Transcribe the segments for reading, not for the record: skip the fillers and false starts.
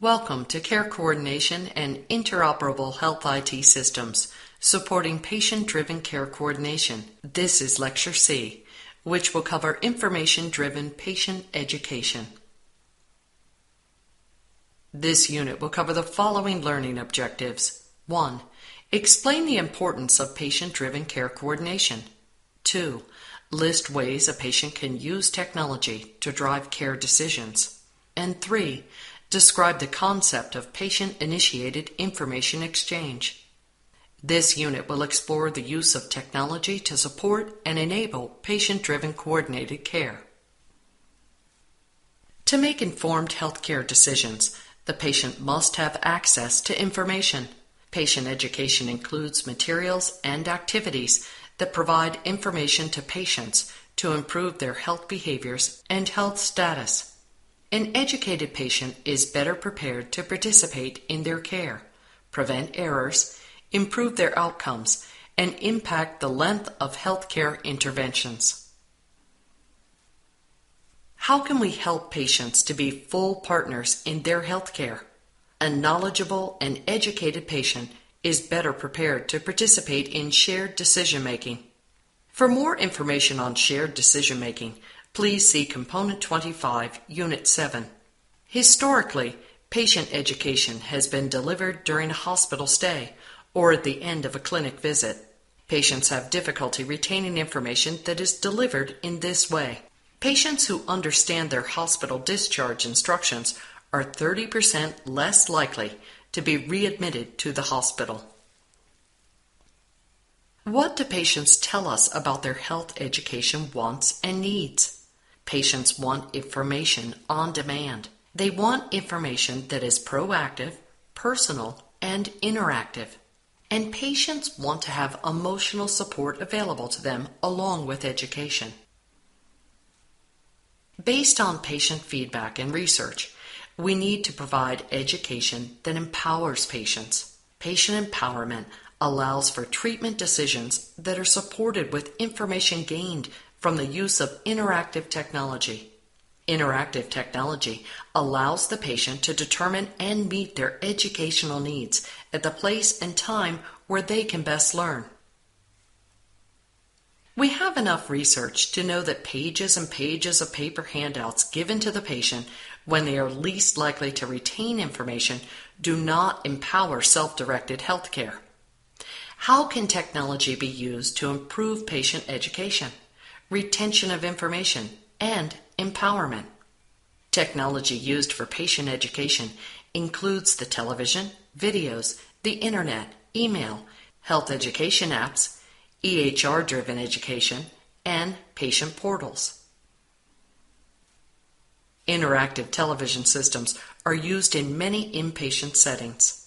Welcome to Care Coordination and Interoperable Health IT Systems, supporting patient-driven care coordination. This is Lecture C, which will cover information-driven patient education. This unit will cover the following learning objectives. 1. Explain the importance of patient-driven care coordination. 2. List ways a patient can use technology to drive care decisions. And 3. Describe the concept of patient-initiated information exchange. This unit will explore the use of technology to support and enable patient-driven coordinated care. To make informed healthcare decisions, the patient must have access to information. Patient education includes materials and activities that provide information to patients to improve their health behaviors and health status. An educated patient is better prepared to participate in their care, prevent errors, improve their outcomes, and impact the length of healthcare interventions. How can we help patients to be full partners in their healthcare? A knowledgeable and educated patient is better prepared to participate in shared decision-making. For more information on shared decision-making, please see Component 25, Unit 7. Historically, patient education has been delivered during a hospital stay or at the end of a clinic visit. Patients have difficulty retaining information that is delivered in this way. Patients who understand their hospital discharge instructions are 30% less likely to be readmitted to the hospital. What do patients tell us about their health education wants and needs? Patients want information on demand. They want information that is proactive, personal, and interactive. And patients want to have emotional support available to them along with education. Based on patient feedback and research, we need to provide education that empowers patients. Patient empowerment allows for treatment decisions that are supported with information gained from the use of interactive technology. Interactive technology allows the patient to determine and meet their educational needs at the place and time where they can best learn. We have enough research to know that pages and pages of paper handouts given to the patient when they are least likely to retain information do not empower self-directed healthcare. How can technology be used to improve patient education, retention of information, and empowerment? Technology used for patient education includes the television, videos, the internet, email, health education apps, EHR-driven education, and patient portals. Interactive television systems are used in many inpatient settings.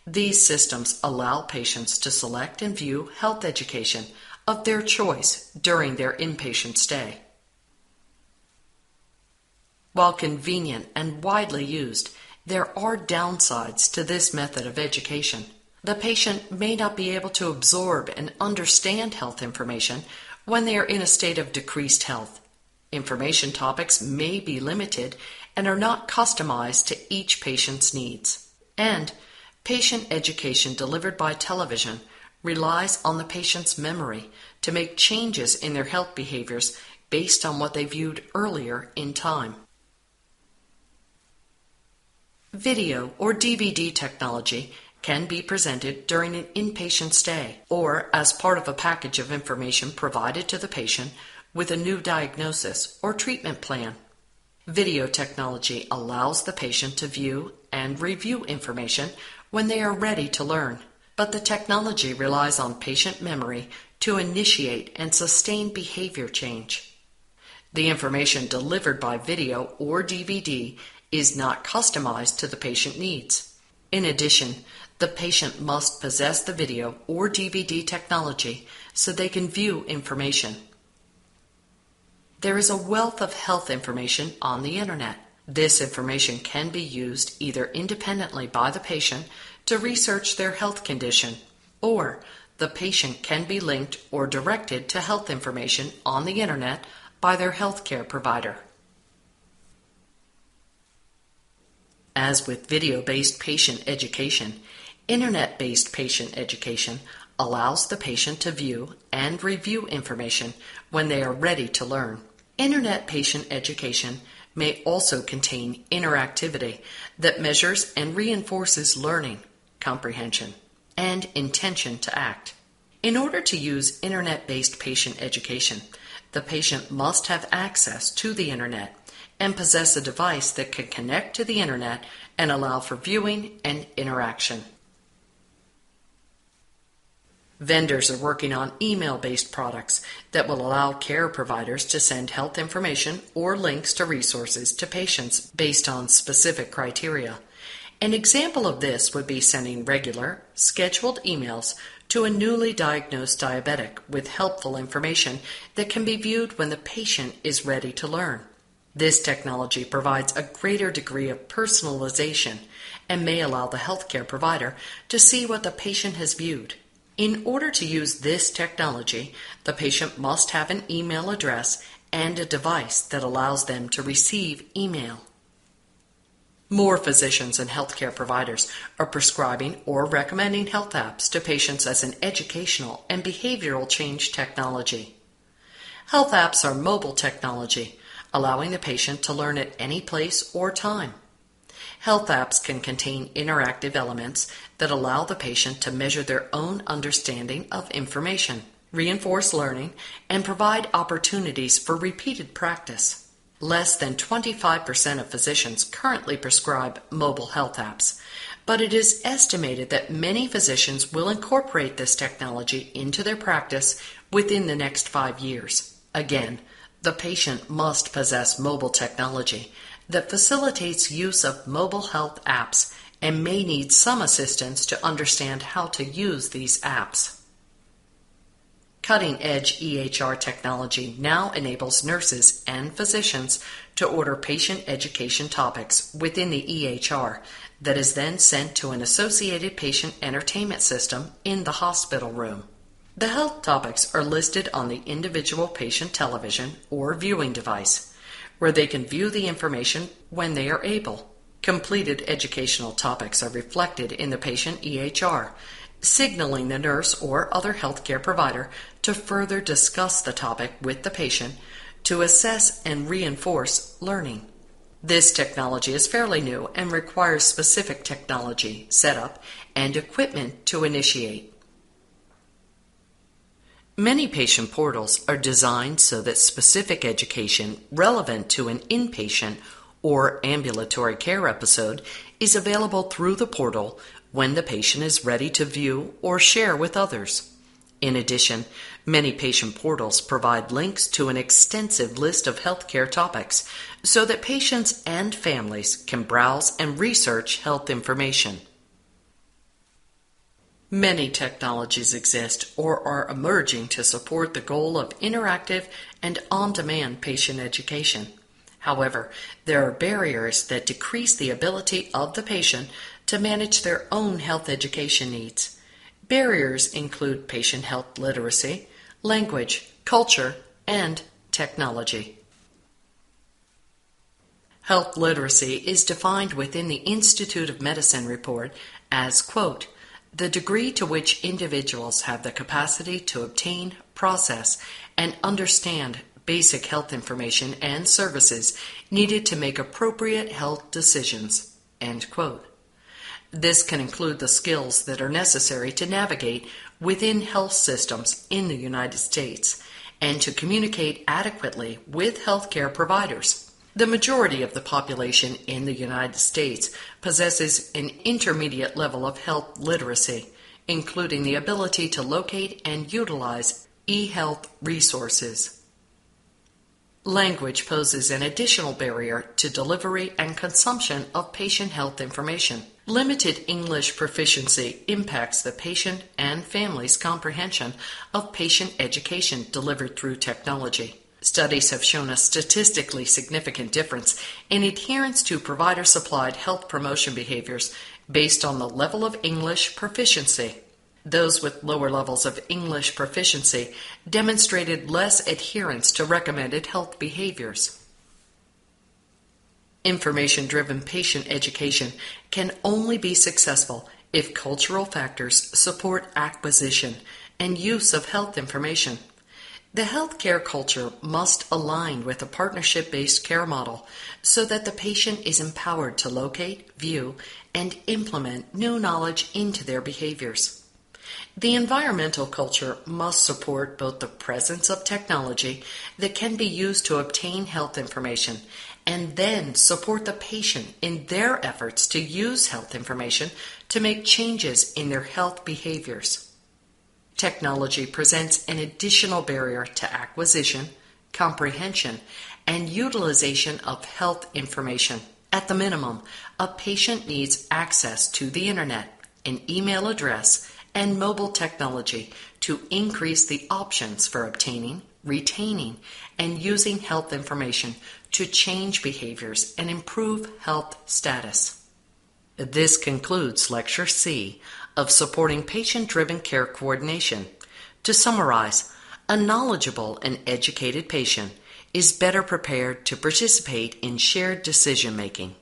These systems allow patients to select and view health education of their choice during their inpatient stay. While convenient and widely used, there are downsides to this method of education. The patient may not be able to absorb and understand health information when they are in a state of decreased health. Information topics may be limited and are not customized to each patient's needs. And patient education delivered by television relies on the patient's memory to make changes in their health behaviors based on what they viewed earlier in time. Video or DVD technology can be presented during an inpatient stay or as part of a package of information provided to the patient with a new diagnosis or treatment plan. Video technology allows the patient to view and review information when they are ready to learn, but the technology relies on patient memory to initiate and sustain behavior change. The information delivered by video or DVD is not customized to the patient needs. In addition, the patient must possess the video or DVD technology so they can view information. There is a wealth of health information on the internet. This information can be used either independently by the patient to research their health condition, or the patient can be linked or directed to health information on the internet by their healthcare provider. As with video-based patient education, internet-based patient education allows the patient to view and review information when they are ready to learn. Internet patient education may also contain interactivity that measures and reinforces learning, comprehension, and intention to act. In order to use internet-based patient education, the patient must have access to the internet and possess a device that can connect to the internet and allow for viewing and interaction. Vendors are working on email-based products that will allow care providers to send health information or links to resources to patients based on specific criteria. An example of this would be sending regular, scheduled emails to a newly diagnosed diabetic with helpful information that can be viewed when the patient is ready to learn. This technology provides a greater degree of personalization and may allow the healthcare provider to see what the patient has viewed. In order to use this technology, the patient must have an email address and a device that allows them to receive email. More physicians and healthcare providers are prescribing or recommending health apps to patients as an educational and behavioral change technology. Health apps are mobile technology, allowing the patient to learn at any place or time. Health apps can contain interactive elements that allow the patient to measure their own understanding of information, reinforce learning, and provide opportunities for repeated practice. Less than 25% of physicians currently prescribe mobile health apps, but it is estimated that many physicians will incorporate this technology into their practice within the next 5 years. Again, the patient must possess mobile technology that facilitates use of mobile health apps and may need some assistance to understand how to use these apps. Cutting-edge EHR technology now enables nurses and physicians to order patient education topics within the EHR that is then sent to an associated patient entertainment system in the hospital room. The health topics are listed on the individual patient television or viewing device, where they can view the information when they are able. Completed educational topics are reflected in the patient EHR, signaling the nurse or other healthcare provider to further discuss the topic with the patient to assess and reinforce learning. This technology is fairly new and requires specific technology, setup, and equipment to initiate. Many patient portals are designed so that specific education relevant to an inpatient or ambulatory care episode is available through the portal when the patient is ready to view or share with others. In addition, many patient portals provide links to an extensive list of healthcare topics so that patients and families can browse and research health information. Many technologies exist or are emerging to support the goal of interactive and on-demand patient education. However, there are barriers that decrease the ability of the patient to manage their own health education needs. Barriers include patient health literacy, language, culture, and technology. Health literacy is defined within the Institute of Medicine report as, quote, the degree to which individuals have the capacity to obtain, process, and understand basic health information and services needed to make appropriate health decisions, end quote. This can include the skills that are necessary to navigate within health systems in the United States and to communicate adequately with healthcare providers. The majority of the population in the United States possesses an intermediate level of health literacy, including the ability to locate and utilize e-health resources. Language poses an additional barrier to delivery and consumption of patient health information. Limited English proficiency impacts the patient and family's comprehension of patient education delivered through technology. Studies have shown a statistically significant difference in adherence to provider-supplied health promotion behaviors based on the level of English proficiency. Those with lower levels of English proficiency demonstrated less adherence to recommended health behaviors. Information-driven patient education can only be successful if cultural factors support acquisition and use of health information. The healthcare culture must align with a partnership-based care model so that the patient is empowered to locate, view, and implement new knowledge into their behaviors. The environmental culture must support both the presence of technology that can be used to obtain health information and then support the patient in their efforts to use health information to make changes in their health behaviors. Technology presents an additional barrier to acquisition, comprehension, and utilization of health information. At the minimum, a patient needs access to the internet, an email address, and mobile technology to increase the options for obtaining, retaining, and using health information to change behaviors and improve health status. This concludes Lecture C of Supporting Patient-Driven Care Coordination. To summarize, a knowledgeable and educated patient is better prepared to participate in shared decision-making.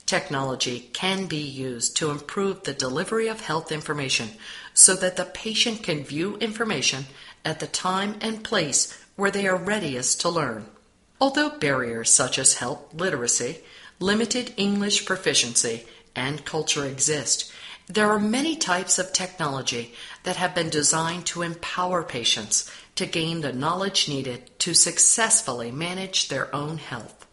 Technology can be used to improve the delivery of health information so that the patient can view information at the time and place where they are readiest to learn. Although barriers such as health literacy, limited English proficiency, and culture exist, there are many types of technology that have been designed to empower patients to gain the knowledge needed to successfully manage their own health.